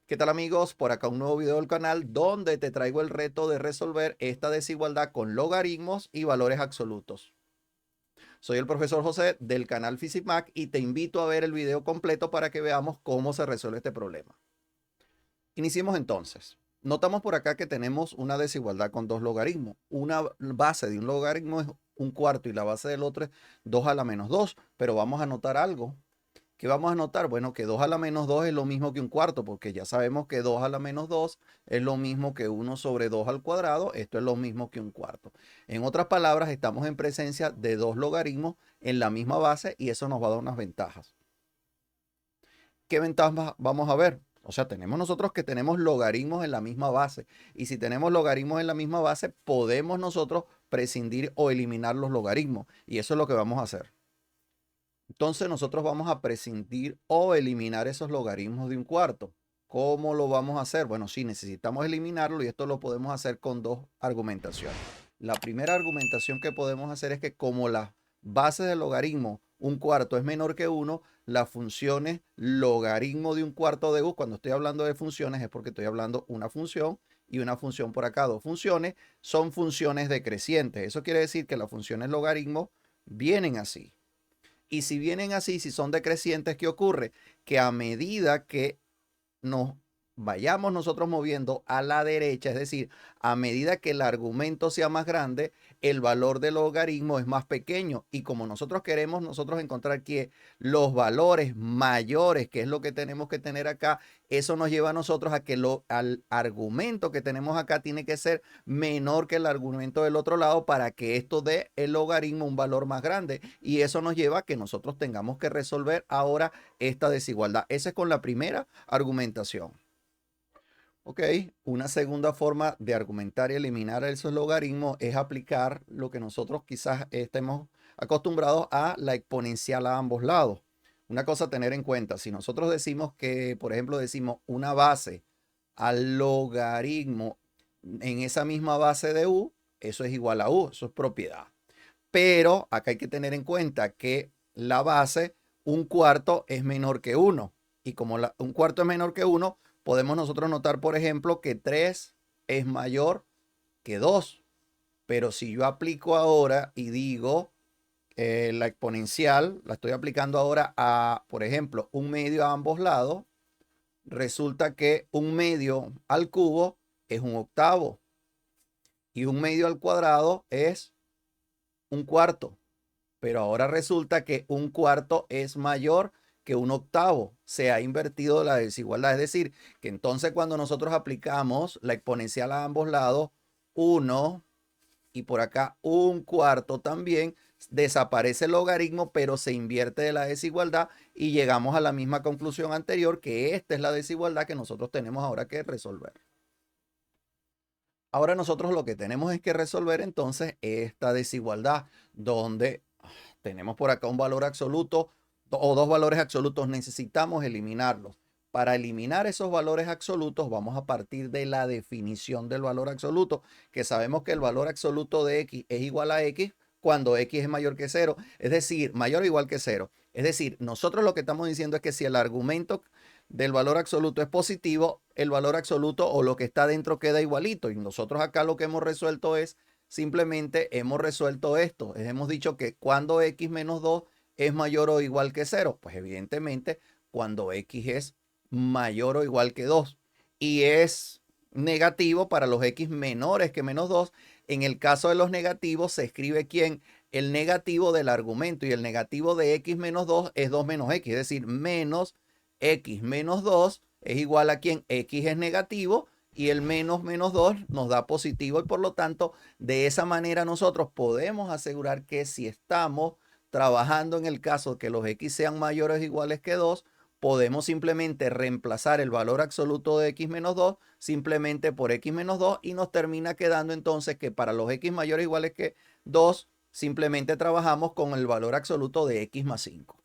¿Qué tal amigos? Por acá un nuevo video del canal donde te traigo el reto de resolver esta desigualdad con logaritmos y valores absolutos. Soy el profesor José del canal PhysicMac y te invito a ver el video completo para que veamos cómo se resuelve este problema. Iniciemos entonces. Notamos por acá que tenemos una desigualdad con dos logaritmos. Una base de un logaritmo es un cuarto y la base del otro es 2 a la menos 2, pero vamos a notar algo. ¿Qué vamos a notar? Bueno, que 2 a la menos 2 es lo mismo que un cuarto, porque ya sabemos que 2 a la menos 2 es lo mismo que 1 sobre 2 al cuadrado. Esto es lo mismo que un cuarto. En otras palabras, estamos en presencia de dos logaritmos en la misma base y eso nos va a dar unas ventajas. ¿Qué ventajas vamos a ver? O sea, tenemos nosotros que tenemos logaritmos en la misma base. Y si tenemos logaritmos en la misma base, podemos nosotros prescindir o eliminar los logaritmos. Y eso es lo que vamos a hacer. Entonces nosotros vamos a prescindir o eliminar esos logaritmos de un cuarto. ¿Cómo lo vamos a hacer? Bueno, sí, necesitamos eliminarlo y esto lo podemos hacer con dos argumentaciones. La primera argumentación que podemos hacer es que como la base del logaritmo, un cuarto es menor que 1, las funciones logaritmo de un cuarto de u, cuando estoy hablando de funciones es porque estoy hablando una función y una función por acá, dos funciones, son funciones decrecientes. Eso quiere decir que las funciones logaritmo vienen así. Y si vienen así, si son decrecientes, ¿qué ocurre? Que a medida que nos vayamos nosotros moviendo a la derecha, es decir, a medida que el argumento sea más grande, el valor del logaritmo es más pequeño. Y como nosotros queremos nosotros encontrar que los valores mayores, que es lo que tenemos que tener acá, eso nos lleva a nosotros a que al argumento que tenemos acá tiene que ser menor que el argumento del otro lado para que esto dé el logaritmo un valor más grande. Y eso nos lleva a que nosotros tengamos que resolver ahora esta desigualdad. Esa es con la primera argumentación. Ok, una segunda forma de argumentar y eliminar esos logaritmos es aplicar lo que nosotros quizás estemos acostumbrados a la exponencial a ambos lados. Una cosa a tener en cuenta, si nosotros decimos que, por ejemplo, decimos una base al logaritmo en esa misma base de u, eso es igual a u, eso es propiedad. Pero acá hay que tener en cuenta que la base, un cuarto es menor que 1. Y como un cuarto es menor que 1, podemos nosotros notar, por ejemplo, que 3 es mayor que 2. Pero si yo aplico ahora y digo la exponencial, la estoy aplicando ahora a, por ejemplo, un medio a ambos lados, resulta que un medio al cubo es un octavo y un medio al cuadrado es un cuarto. Pero ahora resulta que un cuarto es mayor que un octavo. Se ha invertido la desigualdad. Es decir, que entonces cuando nosotros aplicamos la exponencial a ambos lados, 1 y por acá un cuarto también, desaparece el logaritmo, pero se invierte de la desigualdad y llegamos a la misma conclusión anterior, que esta es la desigualdad que nosotros tenemos ahora que resolver. Ahora nosotros lo que tenemos es que resolver entonces esta desigualdad donde tenemos por acá un valor absoluto o dos valores absolutos, necesitamos eliminarlos. Para eliminar esos valores absolutos vamos a partir de la definición del valor absoluto, que sabemos que el valor absoluto de x es igual a x cuando x es mayor que 0, es decir, mayor o igual que 0. Es decir, nosotros lo que estamos diciendo es que si el argumento del valor absoluto es positivo, el valor absoluto o lo que está dentro queda igualito. Y nosotros acá lo que hemos resuelto es simplemente hemos resuelto esto. Hemos dicho que cuando x menos 2 es mayor o igual que 0. Pues evidentemente cuando x es mayor o igual que 2. Y es negativo para los x menores que menos 2. En el caso de los negativos se escribe quién, el negativo del argumento, y el negativo de x menos 2 es 2 menos x, es decir, menos x menos 2 es igual a quién, x es negativo y el menos menos 2 nos da positivo, y por lo tanto de esa manera nosotros podemos asegurar que si estamos trabajando en el caso de que los x sean mayores o iguales que 2, podemos simplemente reemplazar el valor absoluto de x menos 2 simplemente por x menos 2 y nos termina quedando entonces que para los x mayores o iguales que 2 simplemente trabajamos con el valor absoluto de x más 5.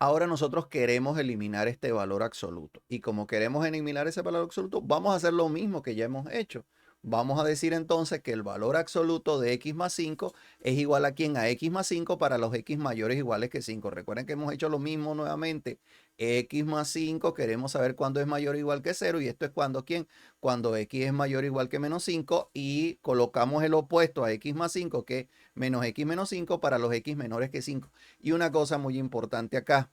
Ahora nosotros queremos eliminar este valor absoluto. Y como queremos eliminar ese valor absoluto, vamos a hacer lo mismo que ya hemos hecho. vamos a decir entonces que el valor absoluto de x más 5 es igual a quién, a x más 5 para los x mayores o iguales que 5. Recuerden que hemos hecho lo mismo nuevamente. X más 5, queremos saber cuándo es mayor o igual que 0 y esto es cuando quién, cuando x es mayor o igual que menos 5 y colocamos el opuesto a x más 5 que es menos x menos 5 para los x menores que 5. Y una cosa muy importante acá,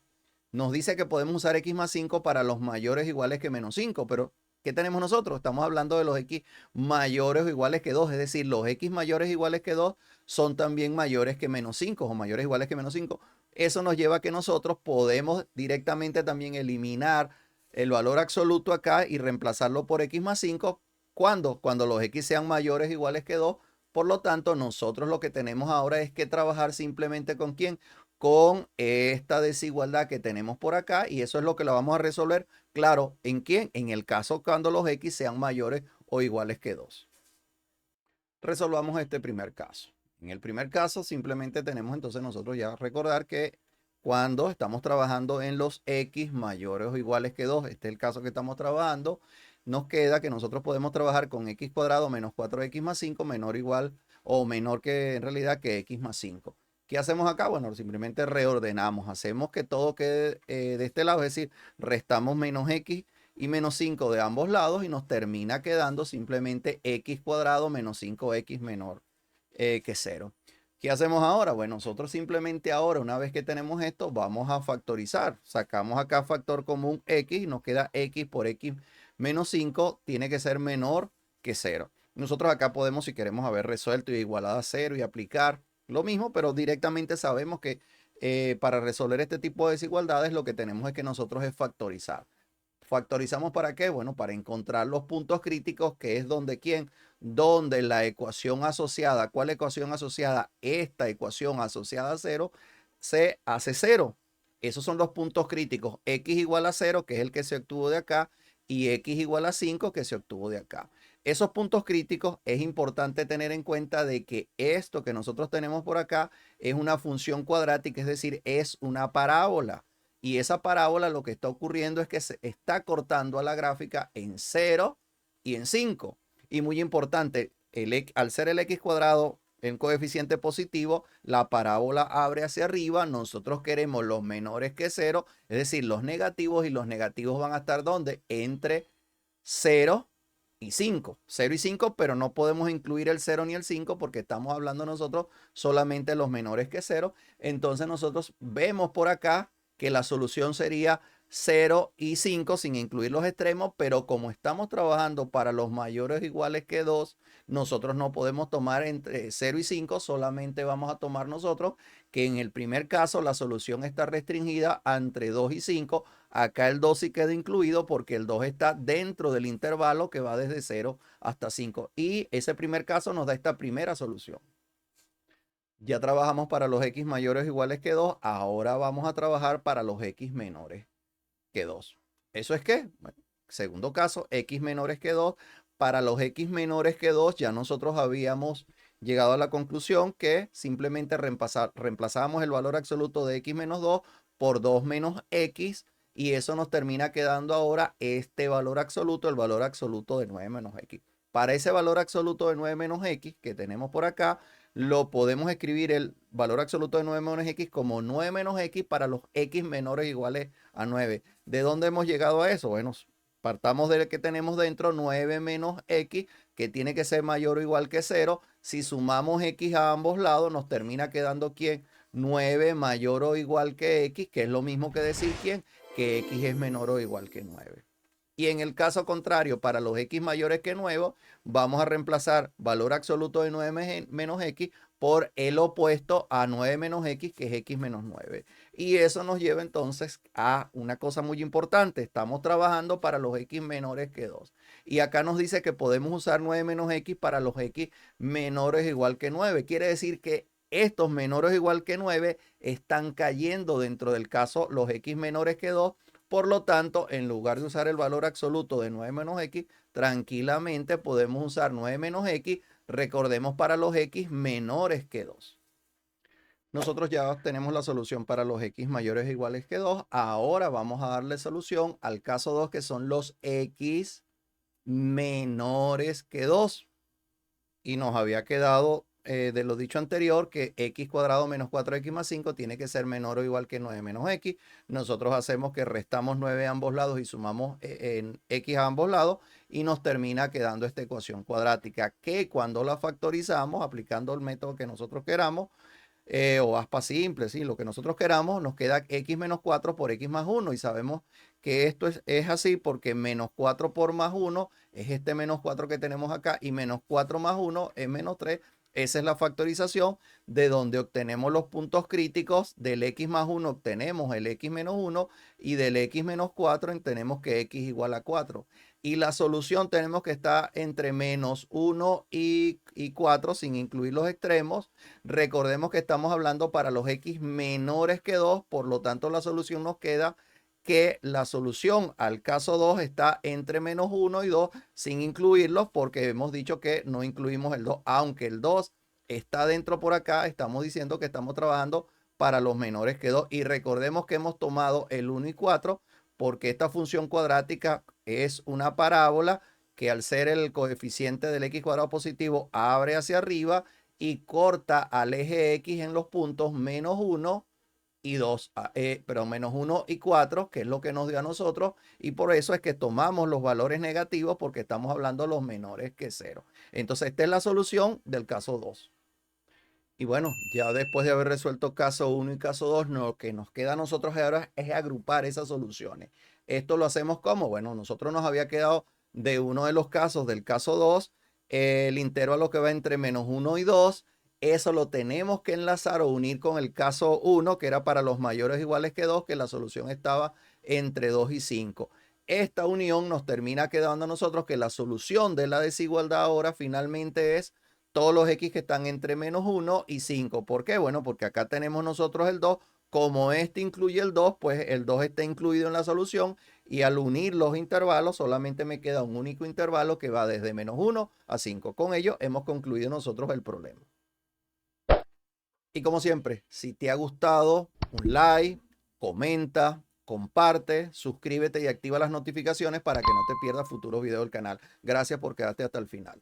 nos dice que podemos usar x más 5 para los mayores o iguales que menos 5, pero ¿qué tenemos nosotros? Estamos hablando de los x mayores o iguales que 2, es decir, los x mayores o iguales que 2 son también mayores que menos 5 o mayores o iguales que menos 5. Eso nos lleva a que nosotros podemos directamente también eliminar el valor absoluto acá y reemplazarlo por x más 5. ¿Cuándo? Cuando los x sean mayores o iguales que 2. Por lo tanto, nosotros lo que tenemos ahora es que trabajar simplemente con quién, con esta desigualdad que tenemos por acá y eso es lo que la vamos a resolver. Claro, ¿en quién? En el caso cuando los x sean mayores o iguales que 2. Resolvamos este primer caso. En el primer caso simplemente tenemos entonces nosotros ya recordar que cuando estamos trabajando en los x mayores o iguales que 2, este es el caso que estamos trabajando, nos queda que nosotros podemos trabajar con x cuadrado menos 4x más 5 menor o igual o menor que en realidad que x más 5. ¿Qué hacemos acá? Bueno, simplemente reordenamos, hacemos que todo quede de este lado, es decir, restamos menos x y menos 5 de ambos lados y nos termina quedando simplemente x cuadrado menos 5x menor que 0. ¿Qué hacemos ahora? Bueno, nosotros simplemente ahora, una vez que tenemos esto, vamos a factorizar. Sacamos acá factor común x y nos queda x por x menos 5 tiene que ser menor que 0. Nosotros acá podemos, si queremos, haber resuelto y igualado a 0 y aplicar lo mismo, pero directamente sabemos que para resolver este tipo de desigualdades lo que tenemos es que nosotros es factorizar. ¿Factorizamos para qué? Bueno, para encontrar los puntos críticos, que es donde quién, donde la ecuación asociada, ¿cuál ecuación asociada? Esta ecuación asociada a 0 se hace 0. Esos son los puntos críticos, x igual a 0, que es el que se obtuvo de acá, y x igual a 5, que se obtuvo de acá. Esos puntos críticos es importante tener en cuenta de que esto que nosotros tenemos por acá es una función cuadrática, es decir, es una parábola. Y esa parábola lo que está ocurriendo es que se está cortando a la gráfica en 0 y en 5. Y muy importante, al ser el x cuadrado en coeficiente positivo, la parábola abre hacia arriba. Nosotros queremos los menores que 0, es decir, los negativos, y los negativos van a estar ¿dónde? Entre 0 y 5. 0 y 5, pero no podemos incluir el 0 ni el 5 porque estamos hablando nosotros solamente los menores que 0. Entonces nosotros vemos por acá que la solución sería 0 y 5 sin incluir los extremos, pero como estamos trabajando para los mayores o iguales que 2, nosotros no podemos tomar entre 0 y 5, solamente vamos a tomar nosotros que en el primer caso la solución está restringida entre 2 y 5. Acá el 2 sí queda incluido porque el 2 está dentro del intervalo que va desde 0 hasta 5. Y ese primer caso nos da esta primera solución. Ya trabajamos para los x mayores o iguales que 2. Ahora vamos a trabajar para los x menores que 2. ¿Eso es qué? Bueno, segundo caso, x menores que 2. Para los x menores que 2 ya nosotros habíamos llegado a la conclusión que simplemente reemplazábamos el valor absoluto de x menos 2 por 2 menos x y eso nos termina quedando ahora este valor absoluto, el valor absoluto de 9 menos x. Para ese valor absoluto de 9 menos x que tenemos por acá, lo podemos escribir el valor absoluto de 9 menos x como 9 menos x para los x menores o iguales a 9. ¿De dónde hemos llegado a eso? Bueno, partamos del que tenemos dentro, 9 menos x, que tiene que ser mayor o igual que 0. Si sumamos x a ambos lados, nos termina quedando ¿quién? 9 mayor o igual que x, que es lo mismo que decir ¿quién? Que x es menor o igual que 9. Y en el caso contrario, para los x mayores que 9, vamos a reemplazar valor absoluto de 9 menos x por el opuesto a 9 menos x, que es x menos 9. Y eso nos lleva entonces a una cosa muy importante. Estamos trabajando para los x menores que 2. Y acá nos dice que podemos usar 9 menos x para los x menores igual que 9. Quiere decir que estos menores igual que 9 están cayendo dentro del caso los x menores que 2. Por lo tanto, en lugar de usar el valor absoluto de 9 menos x, tranquilamente podemos usar 9 menos x, recordemos, para los x menores que 2. Nosotros ya tenemos la solución para los x mayores o iguales que 2. Ahora vamos a darle solución al caso 2, que son los x menores que 2. y nos había quedado de lo dicho anterior que x cuadrado menos 4x más 5 tiene que ser menor o igual que 9 menos x. Nosotros hacemos que restamos 9 a ambos lados y sumamos en x a ambos lados y nos termina quedando esta ecuación cuadrática que cuando la factorizamos aplicando el método que nosotros queramos, o aspa simple, ¿sí? Lo que nosotros queramos, nos queda x menos 4 por x más 1 y sabemos que esto es así porque menos 4 por más 1 es este menos 4 que tenemos acá y menos 4 más 1 es menos 3. Esa es la factorización de donde obtenemos los puntos críticos. Del x más 1 obtenemos el x menos 1 y del x menos 4 tenemos que x igual a 4. Y la solución tenemos que estar entre menos 1 y 4 sin incluir los extremos. Recordemos que estamos hablando para los x menores que 2, por lo tanto la solución nos queda que la solución al caso 2 está entre menos 1 y 2 sin incluirlos porque hemos dicho que no incluimos el 2, aunque el 2 está dentro por acá, estamos diciendo que estamos trabajando para los menores que 2 y recordemos que hemos tomado el 1 y 4 porque esta función cuadrática es una parábola que al ser el coeficiente del x cuadrado positivo abre hacia arriba y corta al eje x en los puntos menos 1 y 2, pero menos 1 y 4, que es lo que nos dio a nosotros, y por eso es que tomamos los valores negativos porque estamos hablando de los menores que 0. Entonces, esta es la solución del caso 2. Y bueno, ya después de haber resuelto caso 1 y caso 2, lo que nos queda a nosotros ahora es agrupar esas soluciones. Esto lo hacemos como, bueno, nosotros nos había quedado de uno de los casos del caso 2, el intervalo que va entre menos 1 y 2, eso lo tenemos que enlazar o unir con el caso 1, que era para los mayores o iguales que 2, que la solución estaba entre 2 y 5. Esta unión nos termina quedando a nosotros que la solución de la desigualdad ahora finalmente es todos los x que están entre menos 1 y 5. ¿Por qué? Bueno, porque acá tenemos nosotros el 2. Como este incluye el 2, pues el 2 está incluido en la solución y al unir los intervalos solamente me queda un único intervalo que va desde menos 1 a 5. Con ello hemos concluido nosotros el problema. Y como siempre, si te ha gustado, un like, comenta, comparte, suscríbete y activa las notificaciones para que no te pierdas futuros videos del canal. Gracias por quedarte hasta el final.